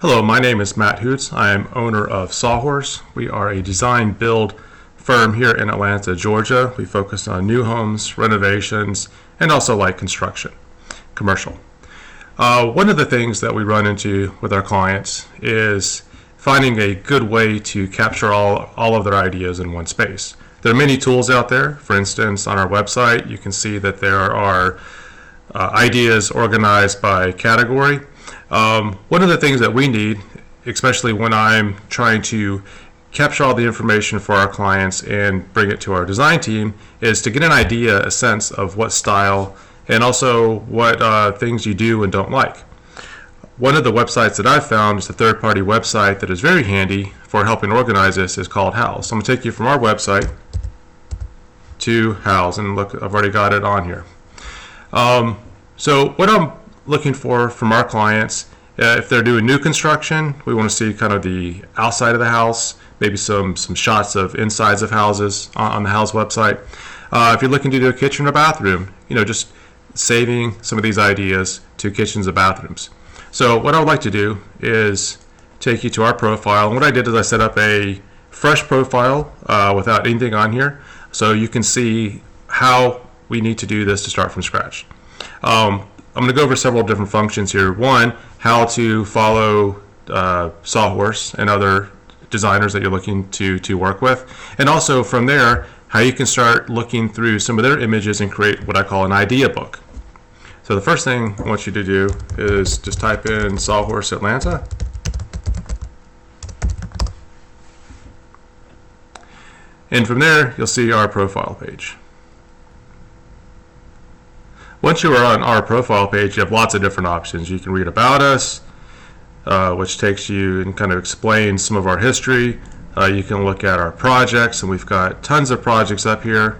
Hello, my name is Matt Hoots. I am owner of SawHorse. We are a design build firm here in Atlanta, Georgia. We focus on new homes, renovations, and also light construction, commercial. One of the things that we run into with our clients is finding a good way to capture all of their ideas in one space. There are many tools out there. For instance, on our website, you can see that there are ideas organized by category. One of the things that we need, especially when I'm trying to capture all the information for our clients and bring it to our design team, is to get an idea, a sense of what style and also what things you do and don't like. One of the websites that I've found is a third-party website that is very handy for helping organize this is called House. So I'm going to take you from our website to House, and look, I've already got it on here. So what I'm looking for from our clients, if they're doing new construction, we want to see kind of the outside of the house, maybe some shots of insides of houses on the House website. If you're looking to do a kitchen or bathroom, just saving some of these ideas to kitchens and bathrooms. So what I would like to do is take you to our profile. And what I did is I set up a fresh profile without anything on here, so you can see how we need to do this to start from scratch. I'm going to go over several different functions here. One, how to follow SawHorse and other designers that you're looking to work with. And also from there, how you can start looking through some of their images and create what I call an idea book. So the first thing I want you to do is just type in SawHorse Atlanta. And from there, you'll see our profile page. Once you are on our profile page, you have lots of different options. You can read about us, which takes you and kind of explains some of our history. You can look at our projects, and we've got tons of projects up here.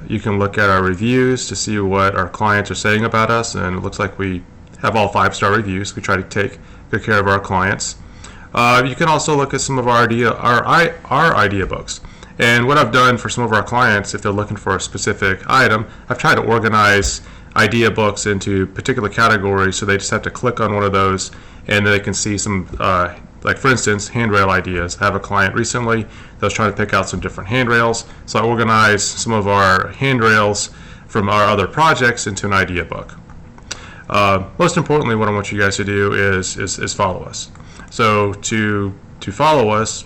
You can look at our reviews to see what our clients are saying about us, and it looks like we have all 5-star reviews. We try to take good care of our clients. You can also look at some of our idea books. And what I've done for some of our clients, if they're looking for a specific item, I've tried to organize idea books into particular categories, so they just have to click on one of those and they can see some, like for instance, handrail ideas. I have a client recently that was trying to pick out some different handrails, so I organized some of our handrails from our other projects into an idea book. Most importantly, what I want you guys to do is follow us. So to follow us,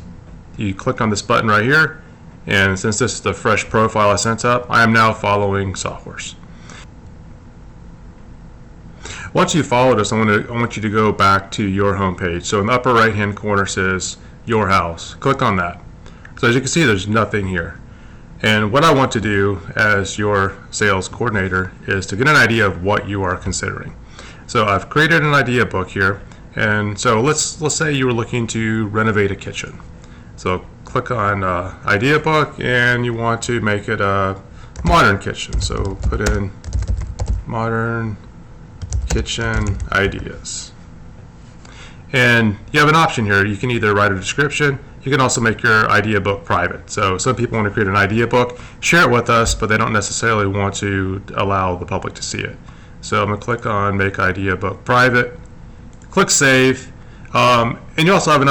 you click on this button right here, and since this is the fresh profile I sent up, I am now following SawHorse. Once you've followed us, I want you to go back to your home page. So in the upper right hand corner says your house. Click on that. So as you can see, there's nothing here. And what I want to do as your sales coordinator is to get an idea of what you are considering. So I've created an idea book here, and so let's say you were looking to renovate a kitchen. So click on idea book, and you want to make it a modern kitchen. So put in modern kitchen ideas, and you have an option here. You can either write a description. You can also make your idea book private. So some people want to create an idea book, share it with us, but they don't necessarily want to allow the public to see it. So I'm going to click on make idea book private, click save, and you also have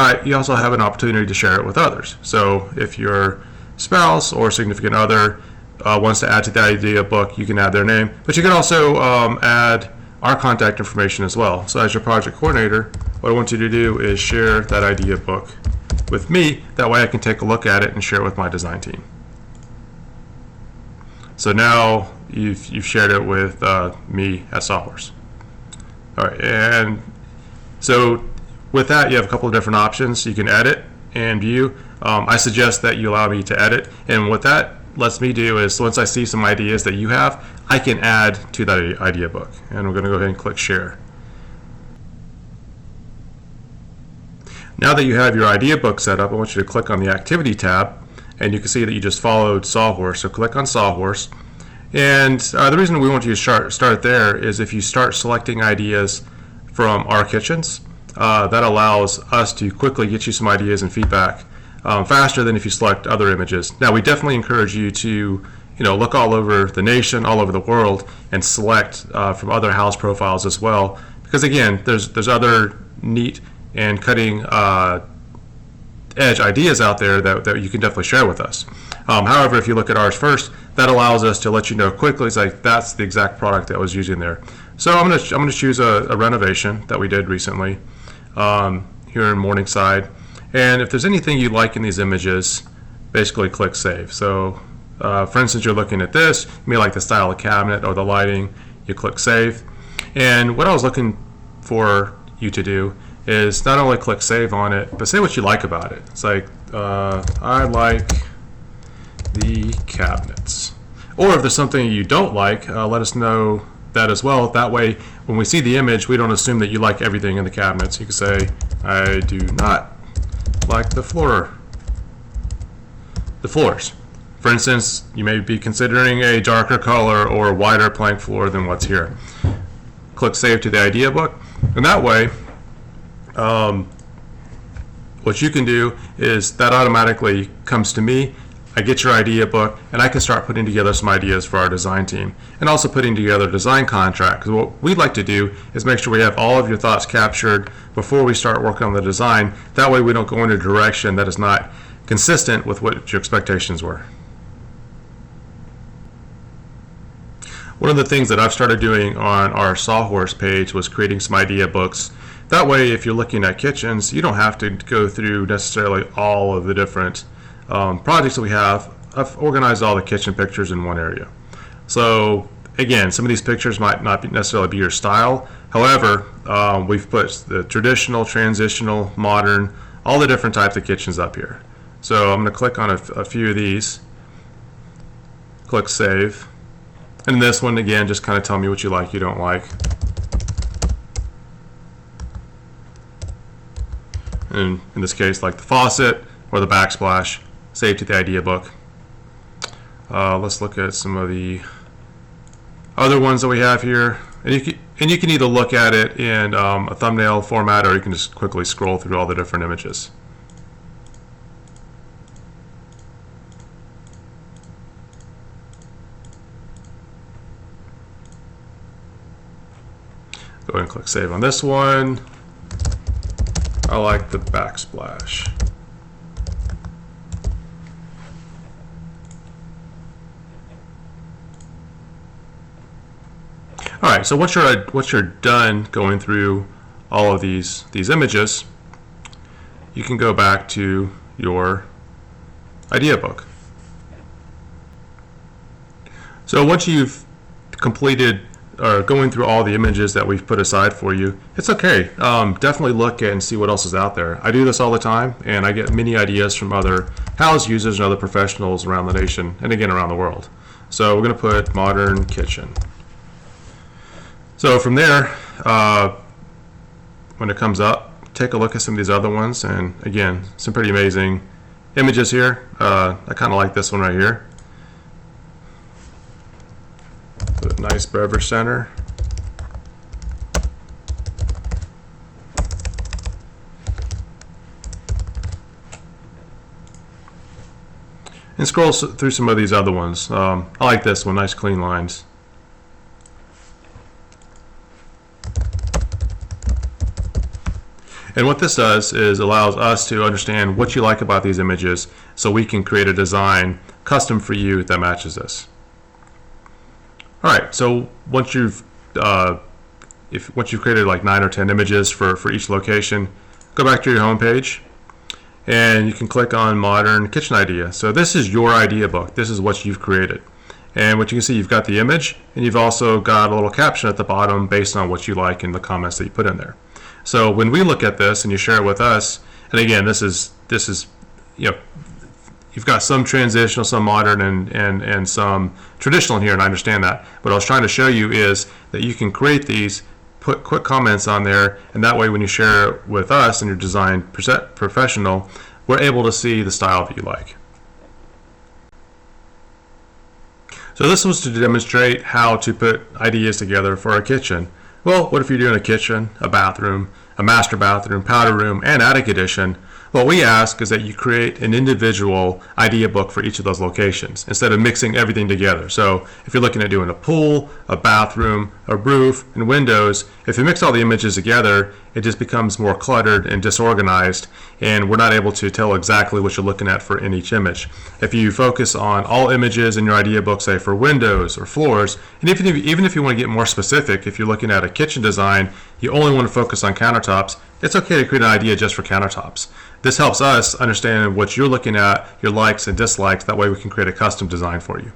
an opportunity to share it with others. So if your spouse or significant other wants to add to the idea book, you can add their name, but you can also add our contact information as well. So as your project coordinator, what I want you to do is share that idea book with me. That way I can take a look at it and share it with my design team. So now you've shared it with me at SawHorse. All right, and so with that, you have a couple of different options. You can edit and view. I suggest that you allow me to edit, and what that lets me do is once I see some ideas that you have, I can add to that idea book. And we're going to go ahead and click share. Now that you have your idea book set up, I want you to click on the activity tab, and you can see that you just followed SawHorse. So click on SawHorse. And the reason we want you to start there is if you start selecting ideas from our kitchens, that allows us to quickly get you some ideas and feedback faster than if you select other images. Now, we definitely encourage you to look all over the nation, all over the world, and select from other house profiles as well, because again, there's other neat and cutting edge ideas out there that you can definitely share with us. However, if you look at ours first, that allows us to let you know quickly. It's like that's the exact product that I was using there. So I'm gonna choose a renovation that we did recently here in Morningside. And if there's anything you like in these images, basically click Save. So for instance, you're looking at this, you may like the style of cabinet or the lighting, you click Save. And what I was looking for you to do is not only click Save on it, but say what you like about it. It's like, I like the cabinets. Or if there's something you don't like, let us know that as well. That way, when we see the image, we don't assume that you like everything in the cabinets. You can say, I do not like the floors. For instance, you may be considering a darker color or a wider plank floor than what's here. Click Save to the Ideabook, and that way, what you can do is that automatically comes to me. I get your Ideabook, and I can start putting together some ideas for our design team, and also putting together a design contract. Because what we'd like to do is make sure we have all of your thoughts captured before we start working on the design. That way we don't go in a direction that is not consistent with what your expectations were. One of the things that I've started doing on our SawHorse page was creating some idea books. That way, if you're looking at kitchens, you don't have to go through necessarily all of the different projects that we have. I've organized all the kitchen pictures in one area. So again, some of these pictures might not necessarily be your style. However, we've put the traditional, transitional, modern, all the different types of kitchens up here. So I'm going to click on a few of these, click Save. And this one, again, just kind of tell me what you like, you don't like. And in this case, like the faucet or the backsplash, save to the Ideabook. Let's look at some of the other ones that we have here. And you can either look at it in a thumbnail format, or you can just quickly scroll through all the different images. Go ahead and click Save on this one. I like the backsplash. All right, so once you're done going through all of these images, you can go back to your Ideabook. So once you've completed or going through all the images that we've put aside for you, it's okay. Definitely look at and see what else is out there. I do this all the time, and I get many ideas from other house users and other professionals around the nation, and again around the world. So we're going to put modern kitchen. So from there, when it comes up, take a look at some of these other ones, and again, some pretty amazing images here. I kind of like this one right here. The nice beverage center. And scroll through some of these other ones. I like this one, nice clean lines. And what this does is allows us to understand what you like about these images, so we can create a design custom for you that matches this. All right, so once you've created like 9 or 10 images for each location, go back to your home page, and you can click on Modern Kitchen Idea. So this is your idea book. This is what you've created. And what you can see, you've got the image, and you've also got a little caption at the bottom based on what you like and the comments that you put in there. So when we look at this and you share it with us, and again, this is you know, you've got some transitional, some modern, and some traditional in here, and I understand that. What I was trying to show you is that you can create these, put quick comments on there, and that way when you share it with us and your design professional, we're able to see the style that you like. So this was to demonstrate how to put ideas together for a kitchen. Well, what if you're doing a kitchen, a bathroom, a master bathroom, powder room, and attic addition? What we ask is that you create an individual idea book for each of those locations instead of mixing everything together. So if you're looking at doing a pool, a bathroom, a roof, and windows, if you mix all the images together, it just becomes more cluttered and disorganized, and we're not able to tell exactly what you're looking at for in each image. If you focus on all images in your idea book, say for windows or floors, and even if you want to get more specific, if you're looking at a kitchen design, you only want to focus on countertops, it's okay to create an idea just for countertops. This helps us understand what you're looking at, your likes and dislikes. That way we can create a custom design for you.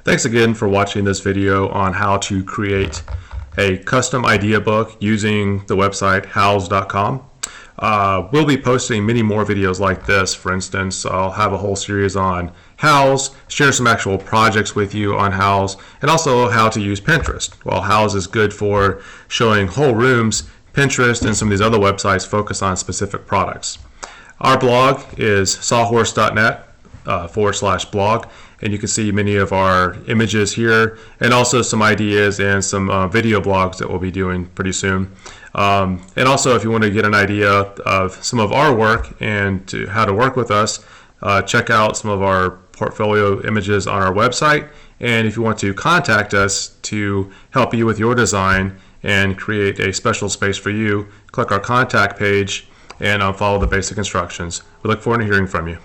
Thanks again for watching this video on how to create a custom idea book using the website houzz.com. We'll be posting many more videos like this. For instance, I'll have a whole series on Houzz, share some actual projects with you on Houzz, and also how to use Pinterest. While Houzz is good for showing whole rooms, Pinterest and some of these other websites focus on specific products. Our blog is sawhorse.net /blog, and you can see many of our images here, and also some ideas and some video blogs that we'll be doing pretty soon. And also, if you want to get an idea of some of our work and how to work with us, check out some of our portfolio images on our website. And if you want to contact us to help you with your design and create a special space for you, click our contact page and follow the basic instructions. We look forward to hearing from you.